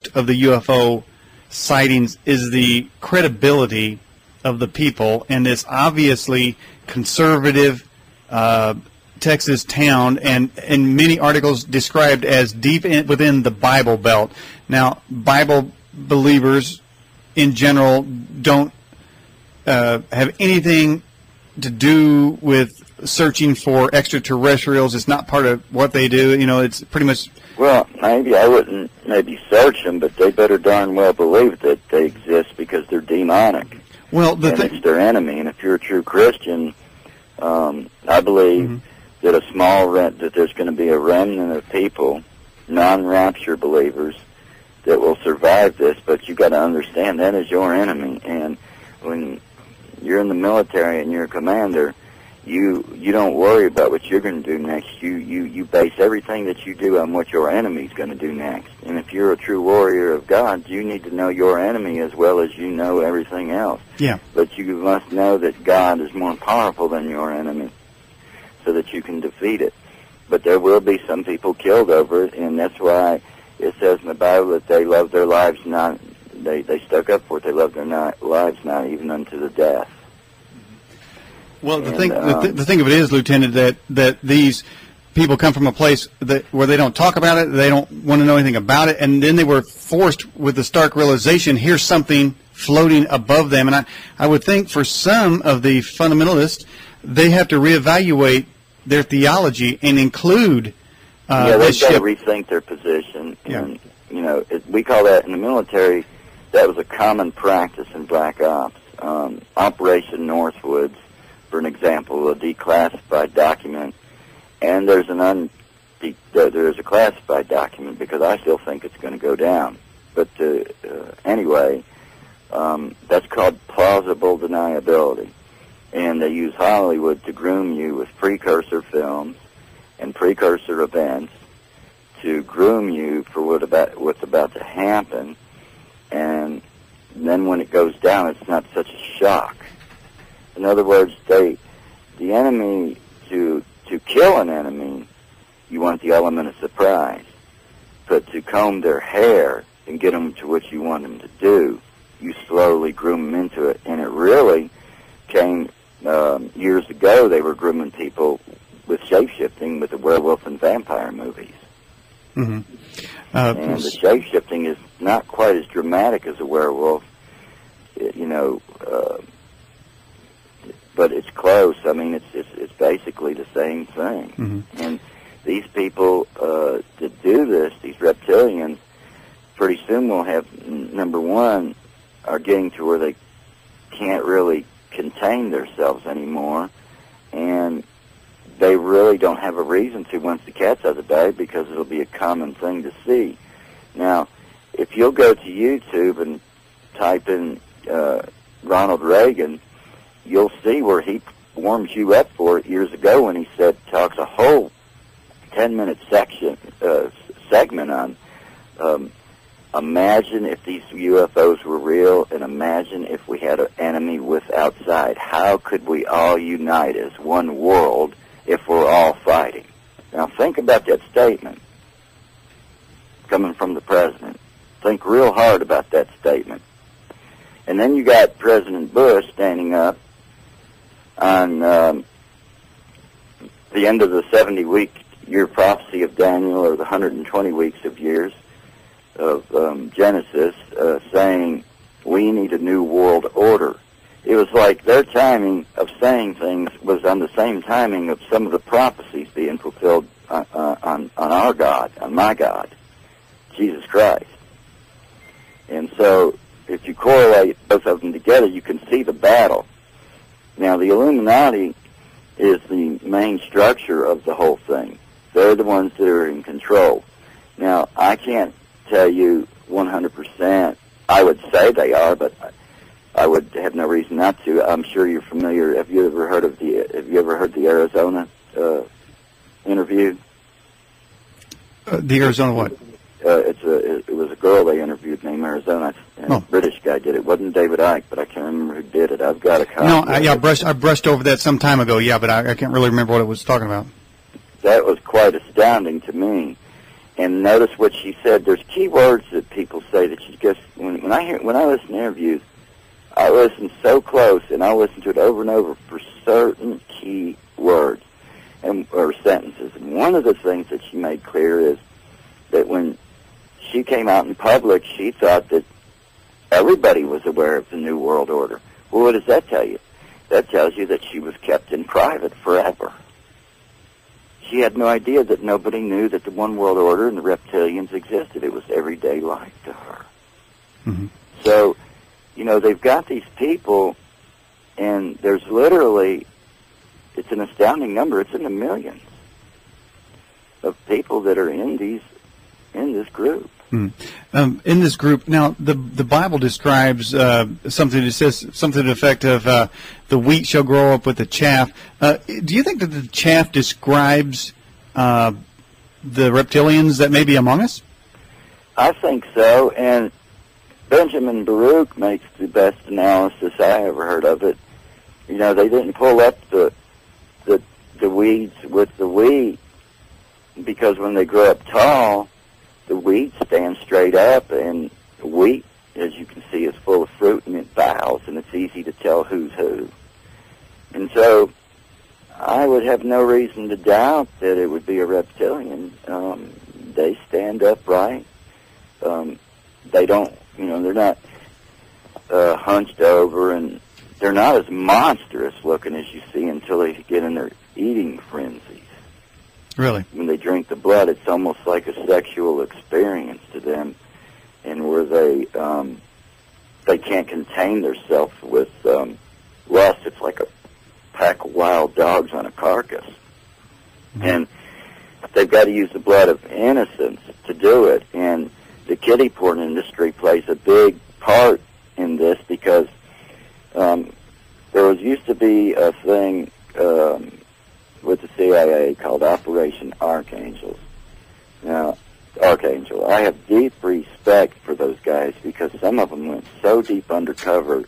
most of the UFO sightings is the credibility of the people in this obviously conservative Texas town, and in many articles described as deep within the Bible Belt. Now, Bible believers in general don't have anything to do with searching for extraterrestrials. It's not part of what they do. You know, it's pretty much... Well, maybe I wouldn't search them, but they better darn well believe that they exist because they're demonic. Well, it's their enemy. And if you're a true Christian, I believe that that there's going to be a remnant of people, non-rapture believers, that will survive this. But you've got to understand that is your enemy. And when you're in the military and you're a commander, you don't worry about what you're going to do next. You base everything that you do on what your enemy's going to do next. And if you're a true warrior of God, you need to know your enemy as well as you know everything else. Yeah. But you must know that God is more powerful than your enemy, so that you can defeat it. But there will be some people killed over it, and that's why it says in the Bible that they love their lives not. They stuck up for it. They loved their lives not even unto the death. Well, the thing of it is, Lieutenant, that these people come from a place where they don't talk about it, they don't want to know anything about it, and then they were forced with the stark realization, here's something floating above them. And I would think for some of the fundamentalists, they have to reevaluate their theology and include they've got to rethink their position. Yeah. And, we call that in the military, that was a common practice in Black Ops. Operation Northwoods, for an example, a declassified document, and there's a classified document, because I still think it's going to go down. But anyway, that's called plausible deniability, and they use Hollywood to groom you with precursor films and precursor events to groom you for what's about to happen, and then when it goes down, it's not such a shock. In other words, the enemy, to kill an enemy, you want the element of surprise. But to comb their hair and get them to what you want them to do, you slowly groom them into it. And it really came years ago. They were grooming people with shape-shifting with the werewolf and vampire movies. Mm-hmm. And the shape-shifting is not quite as dramatic as a werewolf, but it's close. I mean, it's basically the same thing. Mm-hmm. And these people that do this, these reptilians, pretty soon will have, number one, are getting to where they can't really contain themselves anymore, and they really don't have a reason to once the cat's out of the bag, because it'll be a common thing to see. Now, if you'll go to YouTube and type in Ronald Reagan, you'll see where he warms you up for it years ago when he talks a whole 10-minute segment on imagine if these UFOs were real, and imagine if we had an enemy with outside. How could we all unite as one world if we're all fighting? Now think about that statement coming from the president. Think real hard about that statement. And then you got President Bush standing up on the end of the 70-week-year prophecy of Daniel, or the 120 weeks of years of Genesis, saying we need a new world order. It was like their timing of saying things was on the same timing of some of the prophecies being fulfilled on our God, on my God, Jesus Christ. And so if you correlate both of them together, you can see the battle. Now, the Illuminati is the main structure of the whole thing. They're the ones that are in control. Now, I can't tell you 100%. I would say they are, but I would have no reason not to. I'm sure you're familiar. Have you ever heard the Arizona interview? The Arizona what? It was a girl they interviewed named Arizona, and a British guy did it. It wasn't David Icke, but I can't remember who did it. I've got a copy. No, I brushed over that some time ago, but I can't really remember what it was talking about. That was quite astounding to me. And notice what she said. There's key words that people say say that you just when I listen to interviews, I listen so close, and I listen to it over and over for certain key words or sentences. And one of the things that she made clear is that when she came out in public, she thought that everybody was aware of the New World Order. Well, what does that tell you? That tells you that she was kept in private forever. She had no idea that nobody knew that the One World Order and the reptilians existed. It was everyday life to her. Mm-hmm. So, you know, they've got these people, and there's literally, it's an astounding number. It's in the millions of people that are in this group. In this group, now the Bible describes something that says something to the effect of the wheat shall grow up with the chaff. Do you think that the chaff describes the reptilians that may be among us? I think so, and Benjamin Baruch makes the best analysis I ever heard of it. You know, they didn't pull up the weeds with the wheat, because when they grow up tall, the wheat stands straight up, and wheat, as you can see, is full of fruit, and it bows, and it's easy to tell who's who. And so I would have no reason to doubt that it would be a reptilian. They stand upright. They don't, you know, they're not hunched over, and they're not as monstrous looking as you see until they get in their eating frenzies. Really? When they drink the blood, it's almost like a sexual experience to them, and where they can't contain themselves with lust. It's like a pack of wild dogs on a carcass. Mm-hmm. And they've got to use the blood of innocence to do it. And the kiddie porn industry plays a big part in this, because used to be a thing with the CIA called Operation Archangel. Now, Archangel, I have deep respect for those guys, because some of them went so deep undercover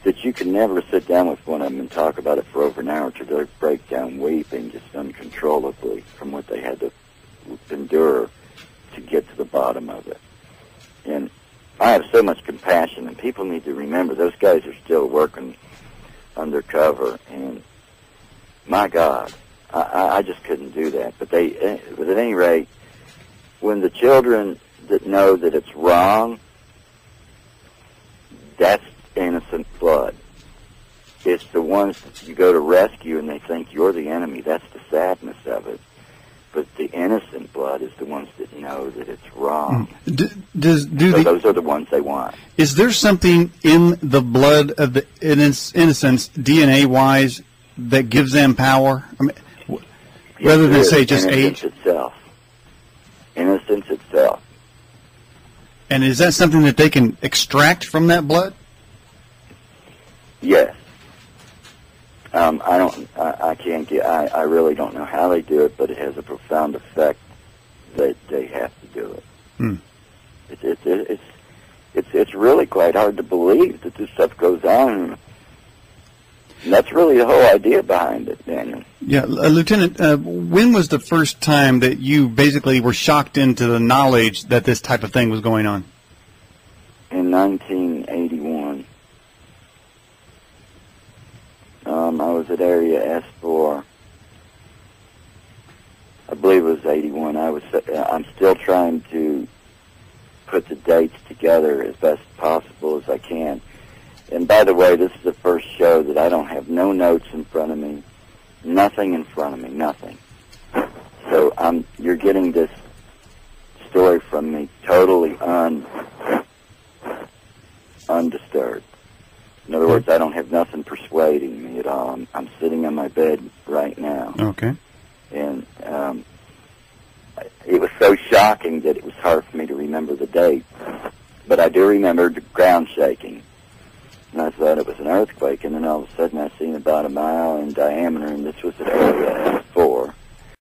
that you can never sit down with one of them and talk about it for over an hour till they break down weeping just uncontrollably from what they had to endure to get to the bottom of it. And I have so much compassion, and people need to remember those guys are still working undercover, and my God, I just couldn't do that. But at any rate, when the children that know that it's wrong, that's innocent blood. It's the ones that you go to rescue and they think you're the enemy. That's the sadness of it. But the innocent blood is the ones that know that it's wrong. Those are the ones they want. Is there something in the blood of the innocents, DNA-wise, that gives them power? I mean, rather than say just age? Innocence itself. And is that something that they can extract from that blood? Yes. I really don't know how they do it, but it has a profound effect that they have to do it. Hmm. It's really quite hard to believe that this stuff goes on. And that's really the whole idea behind it, Daniel. Yeah, Lieutenant, when was the first time that you basically were shocked into the knowledge that this type of thing was going on? In 1981. I was at Area S4. I believe it was 81. I'm still trying to put the dates together as best possible as I can. And by the way, this is the first show that I don't have no notes in front of me, nothing in front of me, nothing. So you're getting this story from me totally undisturbed. In other words, I don't have nothing persuading me at all. I'm sitting on my bed right now. Okay. And it was so shocking that it was hard for me to remember the date. But I do remember the ground shaking. And I thought it was an earthquake, and then all of a sudden I seen about a mile in diameter, and this was at Area S4.